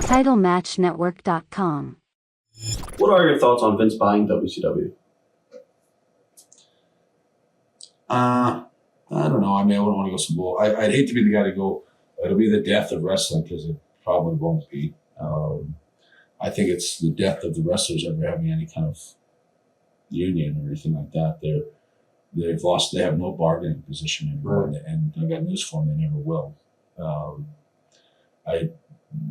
TitleMatchNetwork.com. What are your thoughts on Vince buying WCW? I don't know. I mean, I wouldn't want to go some bull. I'd hate to be the guy to go, it'll be the death of wrestling, because it probably won't be. I think it's the death of the wrestlers ever having any kind of union or anything like that. They have no bargaining position anymore, Right. and I got news for them, they never will. I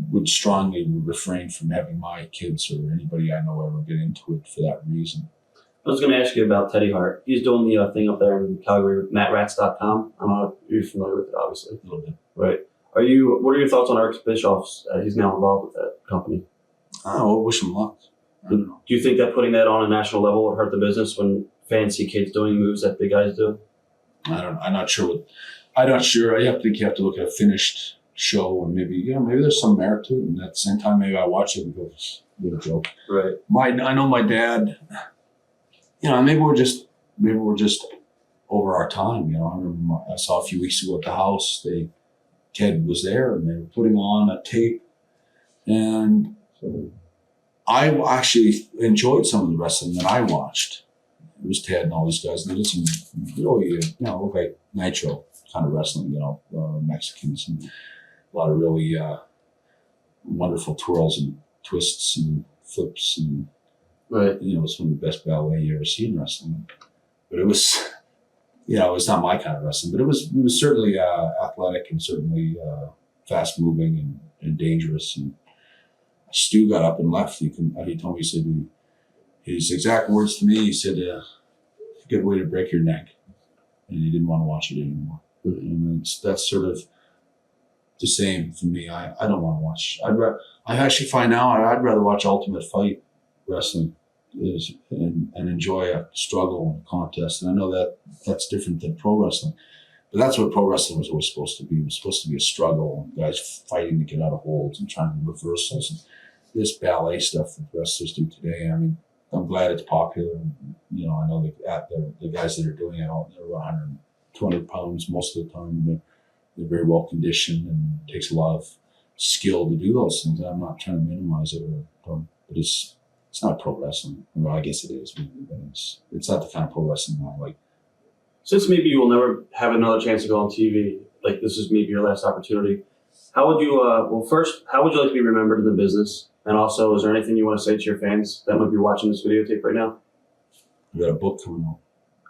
would strongly refrain from having my kids or anybody I know ever get into it for that reason. I was going to ask you about Teddy Hart. He's doing the thing up there in Calgary with MattRats.com. I don't know if you're familiar with it, obviously. A little bit. Right. What are your thoughts on Eric Bischoff's? He's now involved with that company. I wish him luck. I don't know. Do you think that putting that on a national level would hurt the business when fans see kids doing moves that big guys do? I'm not sure. I think you have to look at a finished show, and maybe there's some merit to it. And at the same time, maybe I watch it and go, "What a joke." Right. I know my dad. Maybe we're just over our time. I remember I saw a few weeks ago at the house. Ted was there, and they were putting on a tape, and I actually enjoyed some of the wrestling that I watched. It was Ted and all these guys, and they did some really, look like Nitro kind of wrestling, Mexicans, and a lot of really wonderful twirls and twists and flips, and Right. it was one of the best ballet you ever see in wrestling. But it was, it's not my kind of wrestling, but it was certainly athletic and certainly fast moving and dangerous. And Stu got up and left. He told me, he said, his exact words to me, he said, a good way to break your neck. And he didn't want to watch it anymore. And that's sort of the same for me. I don't want to watch. I actually find now I'd rather watch Ultimate Fight wrestling and enjoy a struggle and a contest. And I know that's different than pro wrestling. But that's what pro wrestling was always supposed to be. It was supposed to be a struggle, and guys fighting to get out of holds and trying to reversals. And this ballet stuff that wrestlers do today, I mean, I'm glad it's popular. I know the guys that are doing it, they're 120 pounds most of the time. They're very well conditioned, and it takes a lot of skill to do those things. I'm not trying to minimize it, but it's not pro wrestling. Well, I guess it is, but it's not the kind of pro wrestling I like. Since maybe you will never have another chance to go on TV, like this is maybe your last opportunity, how would you, first, how would you like to be remembered in the business? And also, is there anything you want to say to your fans that might be watching this videotape right now? We got a book coming out.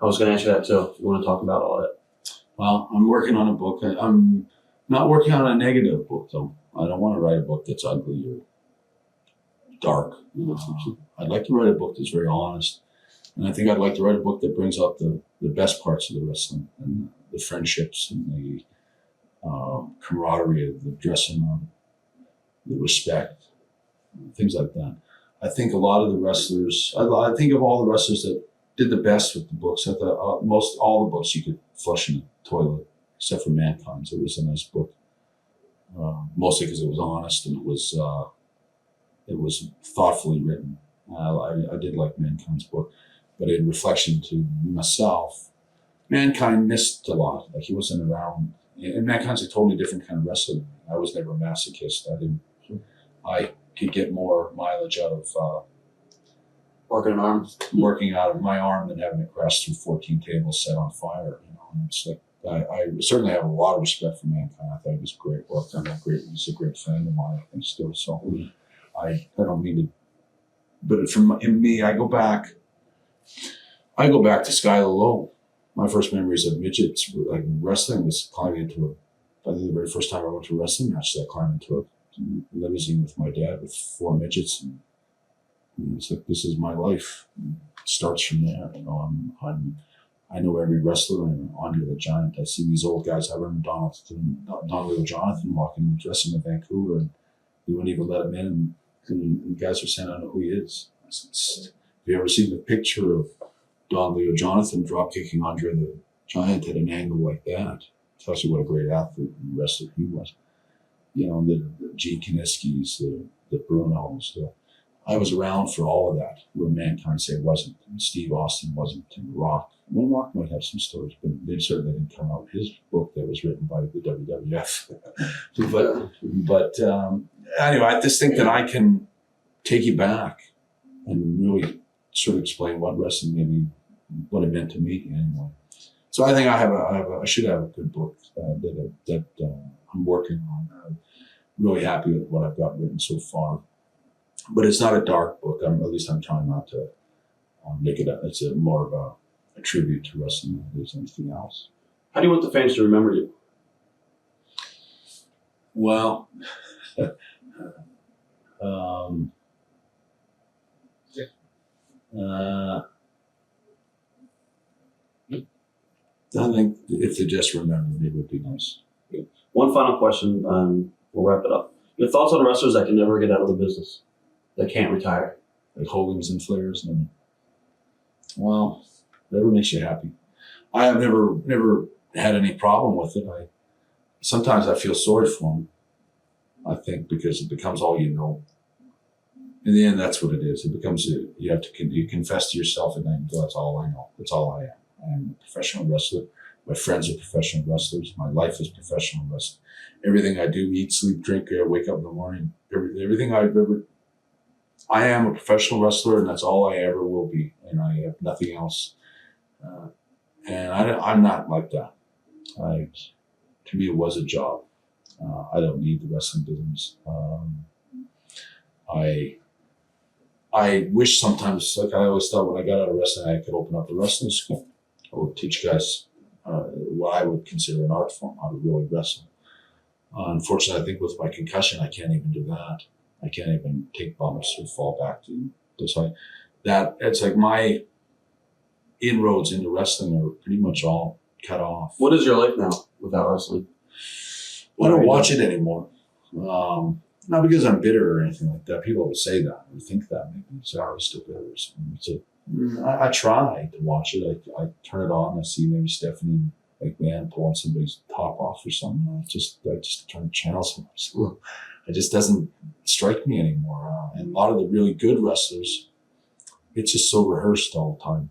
I was going to ask you that too, if you want to talk about all that. Well, I'm working on a book. I'm not working on a negative book, though. I don't want to write a book that's ugly or dark. I'd like to write a book that's very honest. And I think I'd like to write a book that brings out the best parts of the wrestling, and the friendships and the camaraderie of the dressing room, the respect, things like that. I think a lot of the wrestlers, I think of all the wrestlers that did the best with the books. I thought most all the books you could flush in the toilet, except for Mankind's. It was a nice book, mostly because it was honest and it was thoughtfully written. I did like Mankind's book, but in reflection to myself, Mankind missed a lot. Like, he wasn't around. And Mankind's a totally different kind of wrestler. I was never a masochist. I could get more mileage out of working out of my arm than having it crash through 14 tables set on fire. And it's like, I certainly have a lot of respect for Mankind. I thought he was great work. He's a great friend of mine, I think, still. So I don't mean to, but in me, I go back to Skylar Low. My first memories of midgets, like wrestling, was climbing into I think the very first time I went to a wrestling match, I climbed into a limousine with my dad with 4 midgets, and it's like, this is my life. It starts from there. I know every wrestler, and Andre the Giant. I see these old guys. I remember Don Leo Jonathan walking in the dressing room in Vancouver, and they wouldn't even let him in, and the guys were saying, "I know who he is." I said, have you ever seen the picture of Don Leo Jonathan drop kicking Andre the Giant at an angle like that? It tells you what a great athlete and wrestler he was. The Gene Kiniskis, the Brunos. I was around for all of that, where Mankind wasn't, and Steve Austin wasn't, and Rock. Well, Rock might have some stories, but they certainly didn't come out. His book that was written by the WWF. but anyway, I just think that I can take you back and really sort of explain what wrestling maybe, what it meant to me anyway. So I think I should have a good book that I'm working on. I'm really happy with what I've got written so far. But it's not a dark book. At least I'm trying not to make it. It's more of a tribute to wrestling than it is anything else. How do you want the fans to remember you? Well, I think if they just remember me, it would be nice. One final question, we'll wrap it up. Your thoughts on wrestlers that can never get out of the business, that can't retire? Like Hogan's and Flair's. And, well, whatever makes you happy. I have never had any problem with it. Sometimes I feel sorry for them, I think, because it becomes all you know. In the end, that's what it is. It becomes, you confess to yourself and then go, that's all I know. That's all I am. I am a professional wrestler. My friends are professional wrestlers. My life is professional wrestling. Everything I do, eat, sleep, drink, wake up in the morning, everything I am a professional wrestler, and that's all I ever will be. And I have nothing else. And I'm not like that. To me, it was a job. I don't need the wrestling business. I wish sometimes, like I always thought when I got out of wrestling, I could open up a wrestling school. I would teach guys what I would consider an art form, how to really wrestle. Unfortunately, I think with my concussion, I can't even do that. I can't even take bumps or fall back to this. It's like my inroads into wrestling are pretty much all cut off. What is your life now without wrestling? I don't watch it anymore. Not because I'm bitter or anything like that. People will say that or think that maybe. Sorry, still bitter or something. I try to watch it. I turn it on. I see maybe Stephanie McMahon pulling somebody's top off or something. I just turn the channels on. It just doesn't strike me anymore. And a lot of the really good wrestlers, it's just so rehearsed all the time.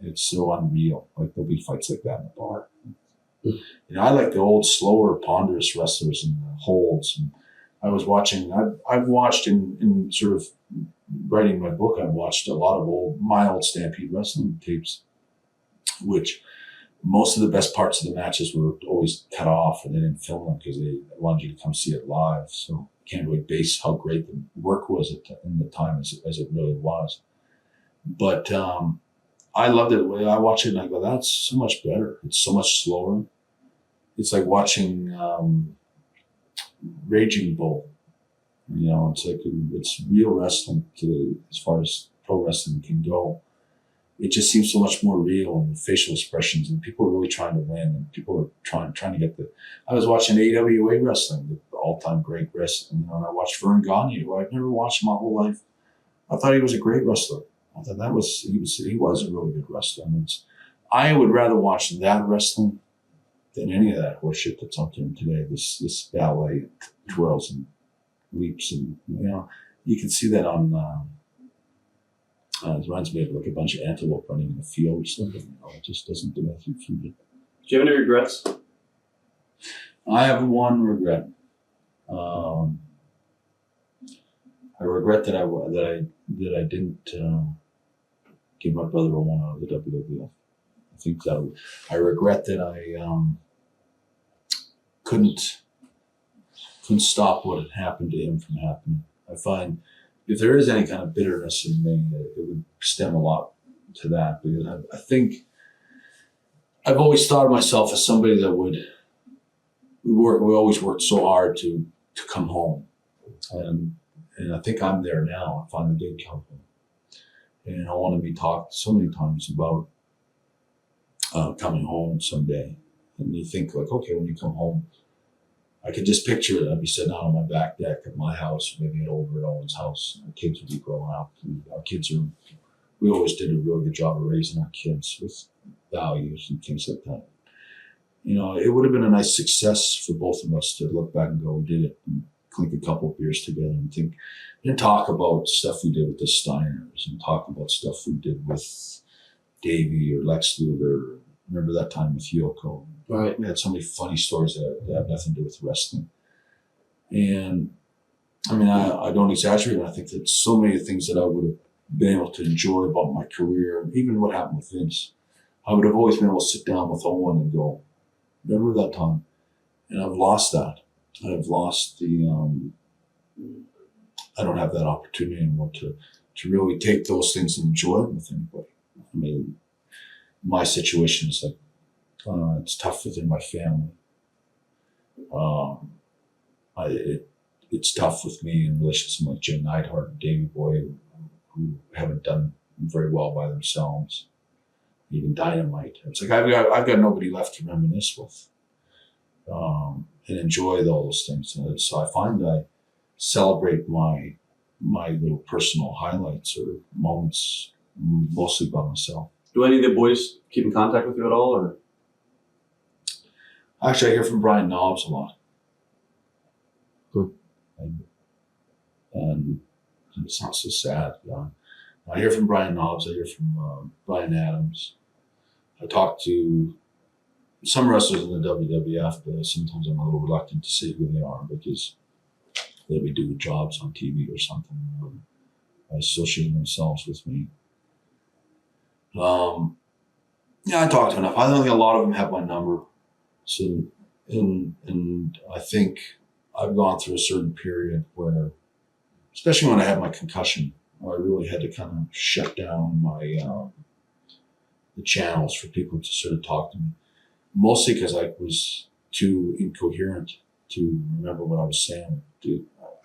It's so unreal. Like there'll be fights like that in the bar. I like the old, slower, ponderous wrestlers and the holds. And I was watching. I've watched in sort of writing my book. I've watched a lot of my old Stampede wrestling tapes, which most of the best parts of the matches were always cut off, and they didn't film them because they wanted you to come see it live. So you can't really base how great the work was in the time as it really was. But I loved it. When I watch it and I go, that's so much better. It's so much slower. It's like watching Raging Bull. It's real wrestling as far as pro wrestling can go. It just seems so much more real, and facial expressions, and people are really trying to win, and people are trying to get I was watching AWA wrestling, the all-time great wrestling, and I watched Vern Gagne, who I've never watched my whole life. I thought he was a great wrestler. I thought he was a really good wrestler. And I would rather watch that wrestling than any of that horseshit that's out there today. This ballet twirls and leaps, and you can see that on. It reminds me of like a bunch of antelope running in the field or something. It just doesn't do anything for me. Do you have any regrets? I have one regret. I regret that I didn't give my brother a one out of the WWF. I think that I regret that I couldn't stop what had happened to him from happening. I find if there is any kind of bitterness in me, it would stem a lot to that, because I think I've always thought of myself as somebody that we always worked so hard to come home. And I think I'm there now. I finally did come home. And I want to be talked so many times about coming home someday. And you think like, okay, when you come home, I could just picture it. I'd be sitting out on my back deck at my house, maybe at Over at Owen's house. Our kids would be growing up. We always did a really good job of raising our kids with values and things like that. It would have been a nice success for both of us to look back and go, we did it, and clink a couple of beers together and think, and talk about stuff we did with the Steiners, and talk about stuff we did with Davey or Lex Luger. Remember that time with Yoko? Right. We had so many funny stories that have nothing to do with wrestling. And I mean, I don't exaggerate. I think that so many things that I would have been able to enjoy about my career, and even what happened with Vince, I would have always been able to sit down with Owen and go, remember that time? And I've lost that. I've lost I don't have that opportunity anymore to really take those things and enjoy them with anybody. I mean, my situation is like, it's tough within my family. It's tough with me in relationships like Jim Neidhart and Davey Boy, who haven't done very well by themselves. Even Dynamite. It's like I've got nobody left to reminisce with, and enjoy those things. And so I find that I celebrate my little personal highlights or moments mostly by myself. Do any of the boys keep in contact with you at all, or? Actually, I hear from Brian Knobs a lot. Good. And it sounds so sad. I hear from Brian Knobs. I hear from Brian Adams. I talk to some wrestlers in the WWF, but sometimes I'm a little reluctant to say who they are because they'll be doing jobs on TV or something. Associating themselves with me. Yeah, I talk to enough. I don't think a lot of them have my number. So, and I think I've gone through a certain period where, especially when I had my concussion, where I really had to kind of shut down my the channels for people to sort of talk to me. Mostly because I was too incoherent to remember what I was saying. I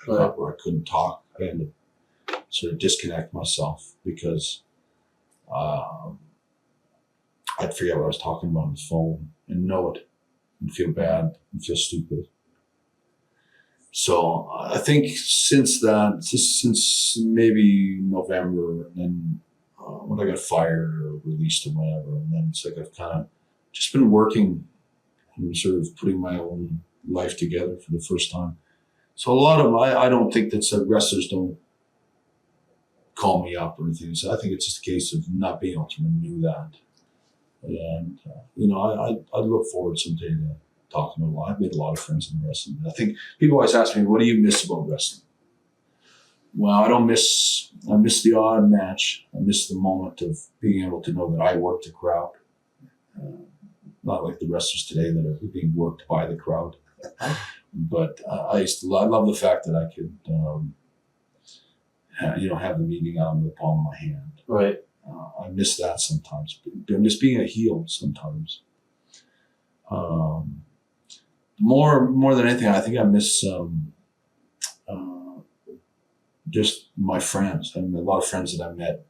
got where I couldn't talk. I had to sort of disconnect myself because I'd forget what I was talking about on the phone and know it and feel bad and feel stupid. So I think since maybe November, and then when I got fired or released or whatever, and then it's like I've kind of just been working and sort of putting my own life together for the first time. So a lot of I don't think that wrestlers don't call me up or anything. So I think it's just a case of not being able to renew that. And I look forward someday to talking to a lot. I've made a lot of friends in wrestling. I think people always ask me, "What do you miss about wrestling?" Well, I miss the odd match. I miss the moment of being able to know that I worked the crowd. Not like the wrestlers today that are being worked by the crowd. But I love the fact that I could, have the meeting out in the palm of my hand. Right. I miss that sometimes. I miss being a heel sometimes. More than anything, I think I miss just my friends. I mean, a lot of friends that I met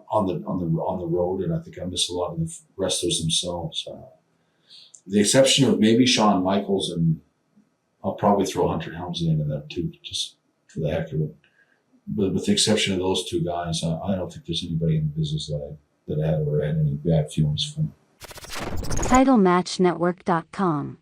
on the road, and I think I miss a lot of the wrestlers themselves. The exception of maybe Shawn Michaels, and I'll probably throw Hunter Helmsley into that too, just for the heck of it. But with the exception of those two guys, I don't think there's anybody in the business that I had ever had any bad feelings from. TitleMatchNetwork.com